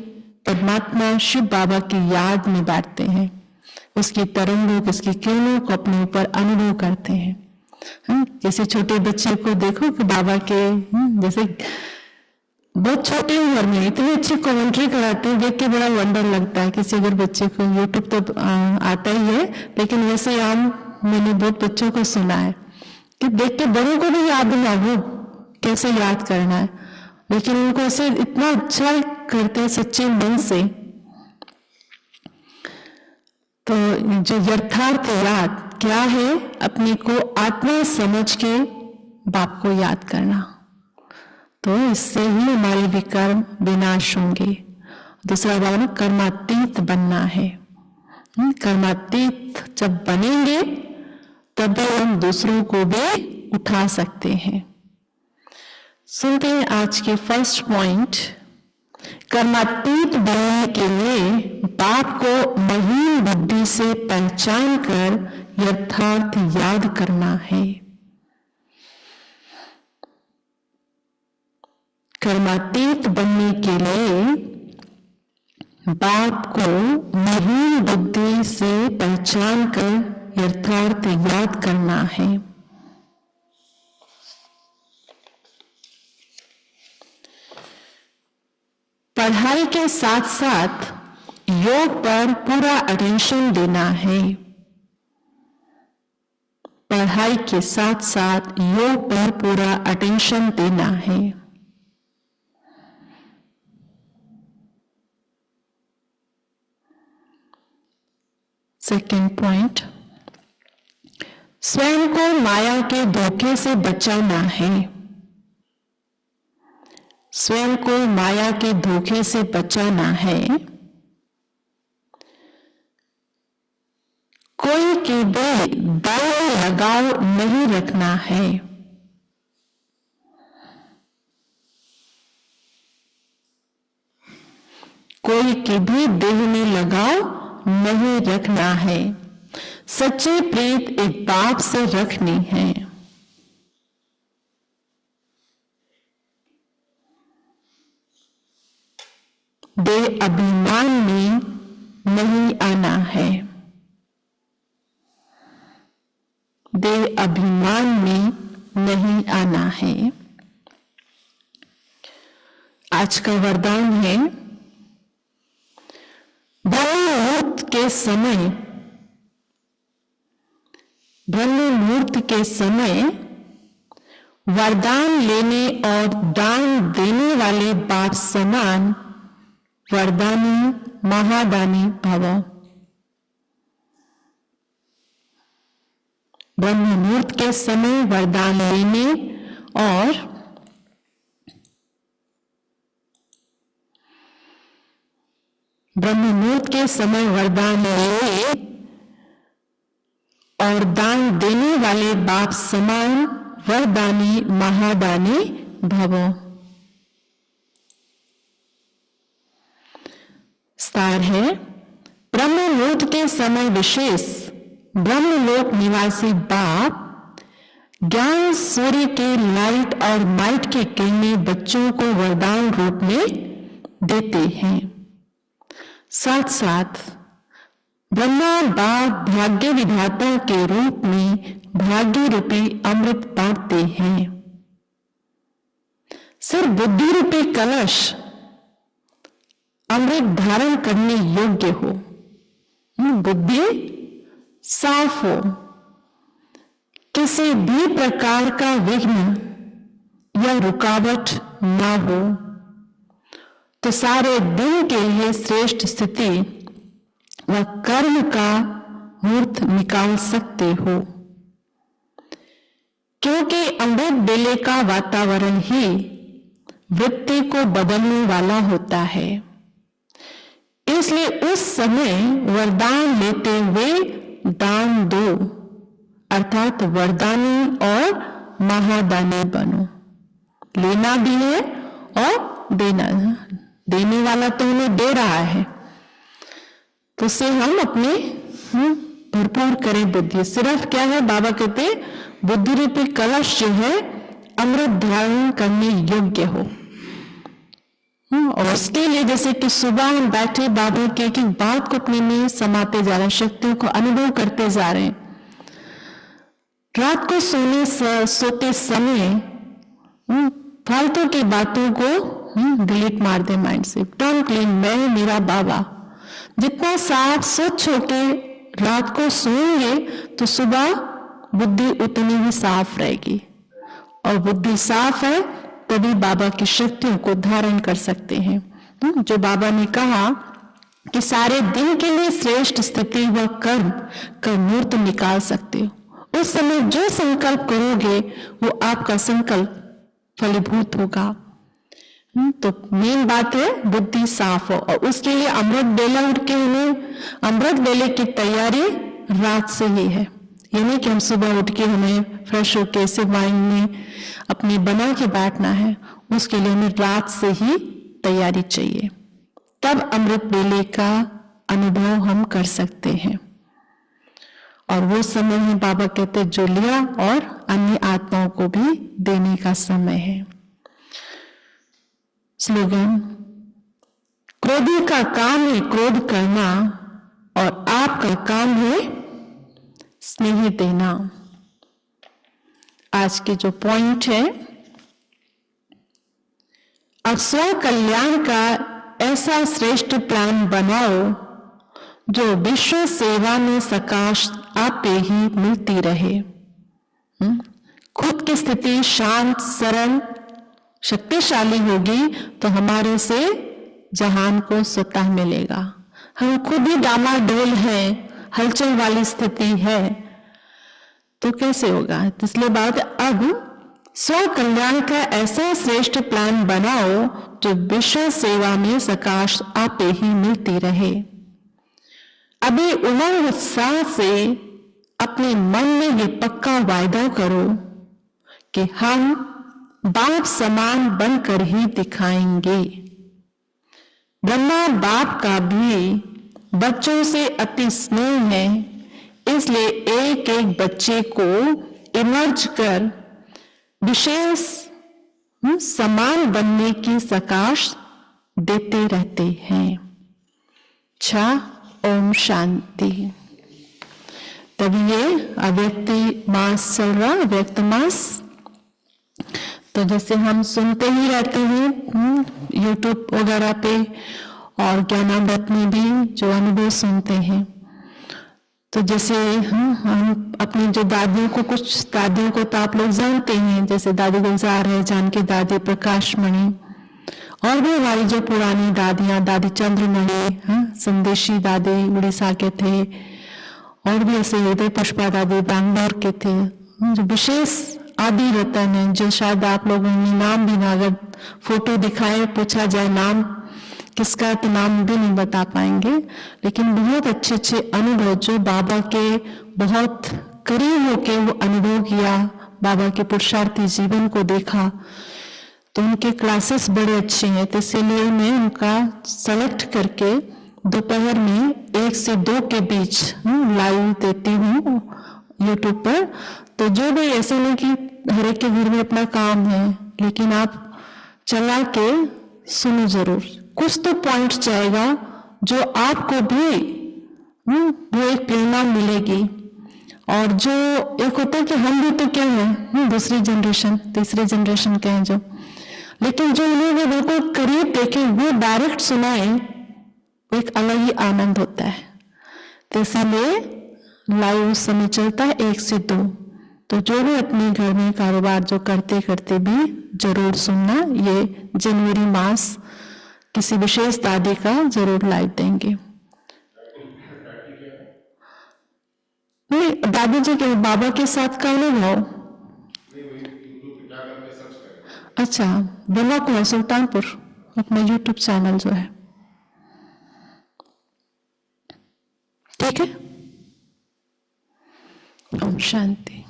परमात्मा शिव बाबा की याद में बैठते हैं, उसकी तरंगों उसकी किरणों को अपने ऊपर अनुभव करते हैं। जैसे छोटे बच्चे को देखो कि बाबा के जैसे बहुत छोटी उम्र में इतनी अच्छी कमेंट्री कराते हैं, देख के बड़ा वंडर लगता है। किसी अगर बच्चे को यूट्यूब तो आता ही है, लेकिन वैसे आम मैंने बहुत बच्चों को सुना है कि देख के बड़ों को भी याद ना हो कैसे याद करना है, लेकिन उनको ऐसे इतना अच्छा करते हैं सच्चे मन से। तो जो यथार्थ याद क्या है, अपने को आत्मा समझ के बाप को याद करना, तो इससे ही हमारे विकर्म विनाश होंगे। दूसरा बाबा ने कर्मातीत बनना है। कर्मातीत जब बनेंगे तब हम दूसरों को भी उठा सकते हैं। सुनते हैं आज के फर्स्ट पॉइंट। कर्मातीत बनने के लिए बाप को महीन बुद्धि से पहचान कर यथार्थ याद करना है। कर्मातीत बनने के लिए बाप को महीन बुद्धि से पहचान कर यथार्थ याद करना है। पढ़ाई के साथ साथ योग पर पूरा अटेंशन देना है। पढ़ाई के साथ साथ योग पर पूरा अटेंशन देना है। सेकेंड पॉइंट, स्वयं को माया के धोखे से बचाना है। स्वयं को माया के धोखे से बचाना है। कोई की भी दाव में लगाव नहीं रखना है। कोई की भी देह में लगाव नहीं रखना है। सच्ची प्रीत एक बाप से रखनी है। देह अभिमान में नहीं आना है। देह अभिमान में नहीं आना है। आज का वरदान है, ब्रह्म मुहूर्त के समय वरदान लेने और दान देने वाले बाप समान वरदानी महादानी भव। ब्रह्म मुहूर्त के समय वरदान लेने और ब्रह्म मुहूर्त के समय वरदान लेने और दान देने वाले बाप समान वरदानी महादानी भव। सार है, ब्रह्म मुहूर्त के समय विशेष ब्रह्मलोक निवासी बाप ज्ञान सूर्य के लाइट और माइट के किरणें बच्चों को वरदान रूप में देते हैं। साथ साथ ब्रह्मा बाप भाग्य विधाता के रूप में भाग्य रूपी अमृत बांटते हैं। सिर्फ बुद्धि रूपी कलश अमृत धारण करने योग्य हो, बुद्धि साफ हो, किसी भी प्रकार का विघ्न या रुकावट ना हो, तो सारे दिन के लिए श्रेष्ठ स्थिति व कर्म का मुहूर्त निकाल सकते हो। क्योंकि अमृत बेले का वातावरण ही वृत्ति को बदलने वाला होता है। इसलिए उस समय वरदान लेते हुए दान दो, अर्थात वरदानी और महादानी बनो। लेना भी है और देना, देने वाला तो हमें दे रहा है, तो उसे हम अपने भरपूर करें बुद्धि। सिर्फ क्या है, बाबा कहते बुद्धि रूपी कलश जो है अमृत धारण करने योग्य हो। और उसके लिए जैसे कि सुबह हम बैठे बाबा के एक बात को अपने में समाते जा रहे हैं, शक्तियों को अनुभव करते जा रहे हैं। रात को सोते समय फालतू की बातों को डिलीट मार दे माइंड से। टर्म क्लीन, मैं मेरा बाबा। जितना साफ स्वच्छ होके रात को सोएंगे तो सुबह बुद्धि उतनी ही साफ रहेगी, और बुद्धि साफ है तभी बाबा की शक्तियों को धारण कर सकते हैं। जो बाबा ने कहा कि सारे दिन के लिए श्रेष्ठ स्थिति व कर्म का मूर्त निकाल सकते हो। उस समय जो संकल्प करोगे वो आपका संकल्प फलीभूत होगा। तो मेन बात है बुद्धि साफ हो, और उसके लिए अमृत बेला उठ के हमें अमृत बेले की तैयारी रात से ही है। ये नहीं कि हम सुबह उठ के हमें फ्रेश होके से माइंड में अपनी बना के बैठना है, उसके लिए हमें रात से ही तैयारी चाहिए, तब अमृत बेले का अनुभव हम कर सकते हैं। और वो समय है, बाबा कहते जो लिया और अन्य आत्माओं को भी देने का समय है। स्लोगन, क्रोधी का काम है क्रोध करना और आपका काम है स्नेह देना। आज के जो पॉइंट है, अब स्व कल्याण का ऐसा श्रेष्ठ प्लान बनाओ जो विश्व सेवा में सकाश आपे ही मिलती रहे। खुद की स्थिति शांत, सरल, शक्तिशाली होगी तो हमारे से जहान को स्वतः मिलेगा। हम खुद ही डामाडोल हैं, हलचल वाली स्थिति है, तो कैसे होगा? इसलिए बात अब स्व कल्याण का ऐसा श्रेष्ठ प्लान बनाओ जो विश्व सेवा में सकाश आपे ही मिलती रहे। अभी उमंग उत्साह से अपने मन में ये पक्का वायदा करो कि हम बाप समान बनकर ही दिखाएंगे। ब्रह्मा बाप का भी बच्चों से अति स्नेह है, इसलिए एक एक बच्चे को इमर्ज कर विशेष समान बनने की सकाश देते रहते हैं। अच्छा, ओम शांति। तभी ये अव्यक्त मास चल रहा, अव्यक्त मास। तो जैसे हम सुनते ही रहते हैं यूट्यूब वगैरह पे और ज्ञानामृत में भी जो अनुभव सुनते हैं, तो जैसे हम अपनी जो दादियों को, कुछ दादियों को तो आप लोग जानते हैं, जैसे दादी गुलजार है, जानकी दादी, प्रकाशमणि, और भी हमारी जो पुरानी दादियां, दादी चंद्रमणि, संदेशी दादी उड़ीसा के थे, और भी ऐसे हृदय पुष्पा दादी बैंगलोर के थे, जो विशेष आदि रतन है, जो शायद आप लोगों ने नाम भी ना, अगर फोटो दिखाए पूछा जाए नाम किसका, तो नाम भी नहीं बता पाएंगे। लेकिन बहुत अच्छे अच्छे अनुभव जो बाबा के बहुत करीब होके वो अनुभव किया, बाबा के पुरुषार्थी जीवन को देखा, तो उनके क्लासेस बड़े अच्छे हैं। तो इसीलिए मैं उनका सेलेक्ट करके दोपहर में 1 से 2 के बीच लाइव देती हूँ यूट्यूब पर। तो जो भी, ऐसे नहीं कि हर एक के घर में अपना काम है, लेकिन आप चला के सुनो जरूर, कुछ तो पॉइंट जाएगा जो आपको भी वो एक प्रेरणा मिलेगी। और जो एक होता है कि हम भी तो क्या है, दूसरी जनरेशन, तीसरी जनरेशन के हैं जो, लेकिन जो उन्होंने बिल्कुल करीब देखे, वो डायरेक्ट सुनाए, एक अलग ही आनंद होता है। तो इसीलिए लाइव उस समय चलता है 1 से 2। तो जो भी अपने घर में कारोबार जो करते करते भी जरूर सुनना। ये जनवरी मास किसी विशेष दादी का जरूर लाइव देंगे। नहीं, दादी जी के बाबा के साथ का अनुभव, अच्छा, बना को है सुल्तानपुर, अपना यूट्यूब चैनल जो है। ठीक है। ओम शांति।